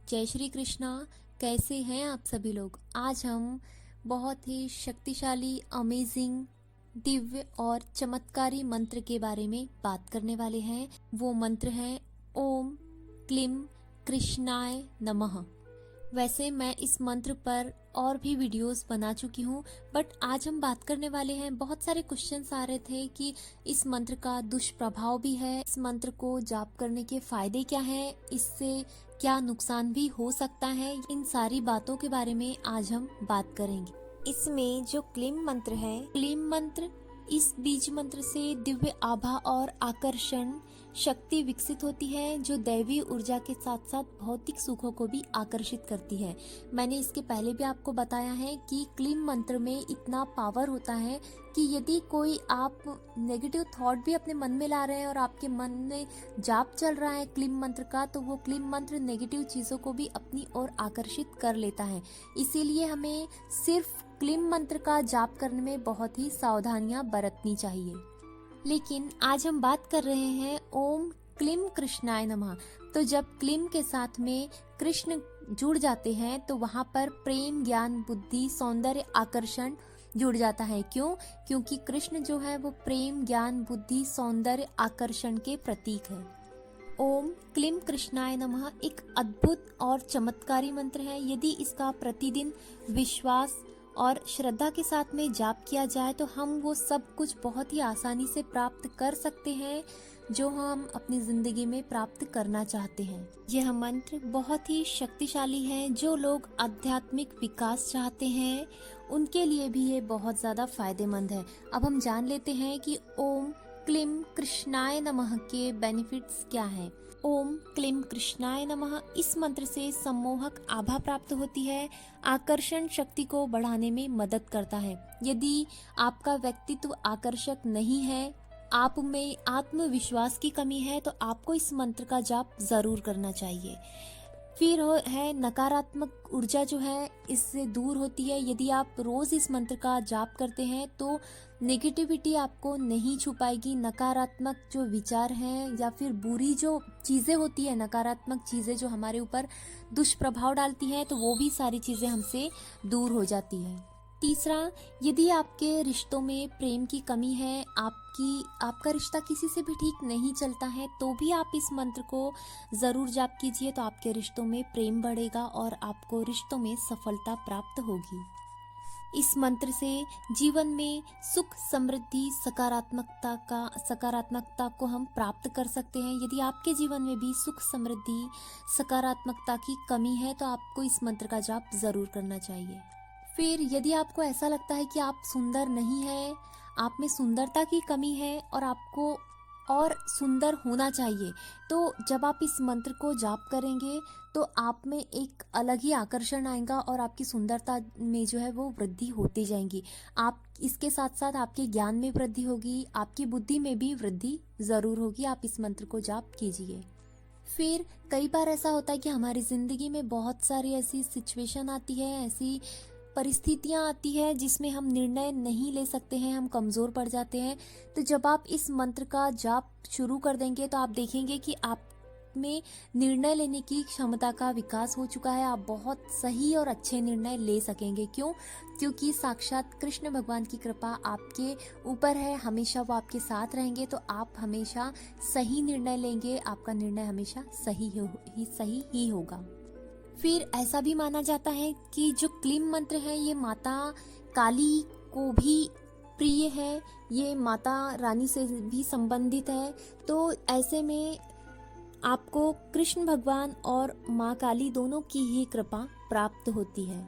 जय श्री कृष्णा। कैसे हैं आप सभी लोग। आज हम बहुत ही शक्तिशाली, अमेजिंग, दिव्य और चमत्कारी मंत्र के बारे में बात करने वाले हैं। वो मंत्र है ओम क्लीम कृष्णाय नमः। वैसे मैं इस मंत्र पर और भी वीडियोस बना चुकी हूँ, बट आज हम बात करने वाले हैं। बहुत सारे क्वेश्चंस आ रहे थे कि इस मंत्र का दुष्प्रभाव भी है, इस मंत्र को जाप करने के फायदे क्या हैं, इससे क्या नुकसान भी हो सकता है। इन सारी बातों के बारे में आज हम बात करेंगे। इसमें जो क्लीम मंत्र है, क्लीम मंत्र, इस बीज मंत्र से दिव्य आभा और आकर्षण शक्ति विकसित होती है, जो दैवी ऊर्जा के साथ साथ भौतिक सुखों को भी आकर्षित करती है। मैंने इसके पहले भी आपको बताया है कि क्लीम मंत्र में इतना पावर होता है कि यदि कोई आप नेगेटिव थॉट भी अपने मन में ला रहे हैं और आपके मन में जाप चल रहा है क्लीम मंत्र का, तो वो क्लीम मंत्र नेगेटिव चीज़ों को भी अपनी ओर आकर्षित कर लेता है। इसीलिए हमें सिर्फ क्लीम मंत्र का जाप करने में बहुत ही सावधानियां बरतनी चाहिए। लेकिन आज हम बात कर रहे हैं ओम क्लीम कृष्णाय नमः। तो जब क्लीम के साथ में कृष्ण जुड़ जाते हैं तो वहाँ पर प्रेम, ज्ञान, बुद्धि, सौंदर्य, आकर्षण जुड़ जाता है। क्यों? क्योंकि कृष्ण जो है वो प्रेम, ज्ञान, बुद्धि, सौंदर्य, आकर्षण के प्रतीक है। ओम क्लीम कृष्णाय नमः एक अद्भुत और चमत्कारी मंत्र है। यदि इसका प्रतिदिन विश्वास और श्रद्धा के साथ में जाप किया जाए तो हम वो सब कुछ बहुत ही आसानी से प्राप्त कर सकते हैं जो हम अपनी जिंदगी में प्राप्त करना चाहते हैं। यह मंत्र बहुत ही शक्तिशाली है। जो लोग आध्यात्मिक विकास चाहते हैं उनके लिए भी ये बहुत ज्यादा फायदेमंद है। अब हम जान लेते हैं कि ओम क्लीम कृष्णाय नमः के बेनिफिट्स क्या हैं। ओम क्लीम कृष्णाय नमः इस मंत्र से सम्मोहक आभा प्राप्त होती है, आकर्षण शक्ति को बढ़ाने में मदद करता है। यदि आपका व्यक्तित्व आकर्षक नहीं है, आप में आत्मविश्वास की कमी है, तो आपको इस मंत्र का जाप जरूर करना चाहिए। फिर है नकारात्मक ऊर्जा जो है इससे दूर होती है। यदि आप रोज इस मंत्र का जाप करते हैं तो नेगेटिविटी आपको नहीं छू पाएगी। नकारात्मक जो विचार हैं या फिर बुरी जो चीज़ें होती है, नकारात्मक चीज़ें जो हमारे ऊपर दुष्प्रभाव डालती हैं, तो वो भी सारी चीज़ें हमसे दूर हो जाती हैं। तीसरा, यदि आपके रिश्तों में प्रेम की कमी है, आपका रिश्ता किसी से भी ठीक नहीं चलता है, तो भी आप इस मंत्र को ज़रूर जाप कीजिए। तो आपके रिश्तों में प्रेम बढ़ेगा और आपको रिश्तों में सफलता प्राप्त होगी। इस मंत्र से जीवन में सुख, समृद्धि, सकारात्मकता को हम प्राप्त कर सकते हैं। यदि आपके जीवन में भी सुख, समृद्धि, सकारात्मकता की कमी है तो आपको इस मंत्र का जाप ज़रूर करना चाहिए। फिर यदि आपको ऐसा लगता है कि आप सुंदर नहीं है, आप में सुंदरता की कमी है और आपको और सुंदर होना चाहिए, तो जब आप इस मंत्र को जाप करेंगे तो आप में एक अलग ही आकर्षण आएगा और आपकी सुंदरता में जो है वो वृद्धि होती जाएगी। आप इसके साथ साथ आपके ज्ञान में वृद्धि होगी, आपकी बुद्धि में भी वृद्धि ज़रूर होगी। आप इस मंत्र को जाप कीजिए। फिर कई बार ऐसा होता है कि हमारी ज़िंदगी में बहुत सारी ऐसी सिचुएशन आती है, ऐसी परिस्थितियाँ आती है जिसमें हम निर्णय नहीं ले सकते हैं, हम कमज़ोर पड़ जाते हैं। तो जब आप इस मंत्र का जाप शुरू कर देंगे तो आप देखेंगे कि आप में निर्णय लेने की क्षमता का विकास हो चुका है। आप बहुत सही और अच्छे निर्णय ले सकेंगे। क्यों? क्योंकि साक्षात कृष्ण भगवान की कृपा आपके ऊपर है, हमेशा वो आपके साथ रहेंगे, तो आप हमेशा सही निर्णय लेंगे। आपका निर्णय हमेशा सही ही होगा। फिर ऐसा भी माना जाता है कि जो क्लीम मंत्र है ये माता काली को भी प्रिय है, ये माता रानी से भी संबंधित है। तो ऐसे में आपको कृष्ण भगवान और माँ काली दोनों की ही कृपा प्राप्त होती है।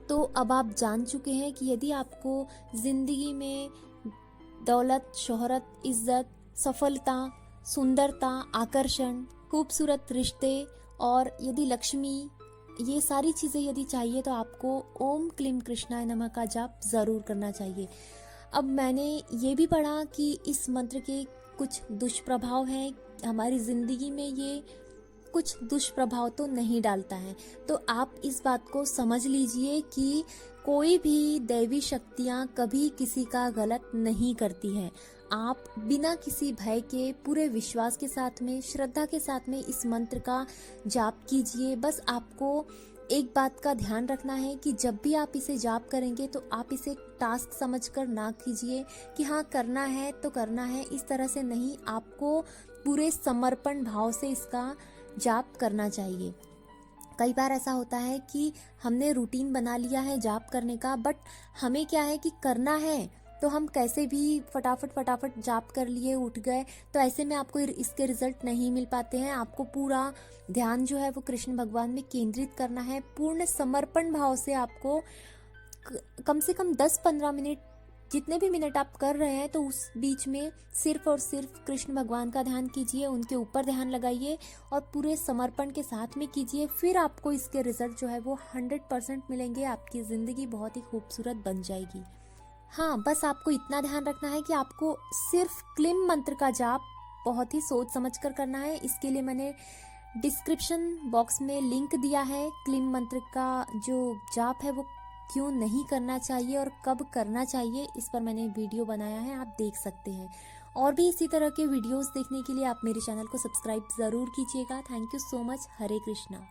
तो अब आप जान चुके हैं कि यदि आपको जिंदगी में दौलत, शोहरत, इज्जत, सफलता, सुंदरता, आकर्षण, खूबसूरत रिश्ते और यदि लक्ष्मी, ये सारी चीज़ें यदि चाहिए तो आपको ओम क्लीम कृष्णाय नमः का जाप ज़रूर करना चाहिए। अब मैंने ये भी पढ़ा कि इस मंत्र के कुछ दुष्प्रभाव हैं। हमारी ज़िंदगी में ये कुछ दुष्प्रभाव तो नहीं डालता है। तो आप इस बात को समझ लीजिए कि कोई भी दैवी शक्तियाँ कभी किसी का गलत नहीं करती हैं। आप बिना किसी भय के पूरे विश्वास के साथ में, श्रद्धा के साथ में इस मंत्र का जाप कीजिए। बस आपको एक बात का ध्यान रखना है कि जब भी आप इसे जाप करेंगे तो आप इसे टास्क समझकर ना कीजिए कि हाँ करना है तो करना है, इस तरह से नहीं, आपको पूरे समर्पण भाव से इसका जाप करना चाहिए। कई बार ऐसा होता है कि हमने रूटीन बना लिया है जाप करने का, बट हमें क्या है कि करना है तो हम कैसे भी फटाफट जाप कर लिए, उठ गए, तो ऐसे में आपको इसके रिजल्ट नहीं मिल पाते हैं। आपको पूरा ध्यान जो है वो कृष्ण भगवान में केंद्रित करना है। पूर्ण समर्पण भाव से आपको कम से कम 10-15 मिनट, जितने भी मिनट आप कर रहे हैं, तो उस बीच में सिर्फ और सिर्फ कृष्ण भगवान का ध्यान कीजिए, उनके ऊपर ध्यान लगाइए और पूरे समर्पण के साथ में कीजिए। फिर आपको इसके रिजल्ट जो है वो 100% मिलेंगे। आपकी ज़िंदगी बहुत ही खूबसूरत बन जाएगी। हाँ, बस आपको इतना ध्यान रखना है कि आपको सिर्फ क्लीम मंत्र का जाप बहुत ही सोच समझ कर करना है। इसके लिए मैंने डिस्क्रिप्शन बॉक्स में लिंक दिया है। क्लीम मंत्र का जो जाप है वो क्यों नहीं करना चाहिए और कब करना चाहिए, इस पर मैंने वीडियो बनाया है, आप देख सकते हैं। और भी इसी तरह के वीडियोस देखने के लिए आप मेरे चैनल को सब्सक्राइब ज़रूर कीजिएगा। Thank you so much. Hare Krishna.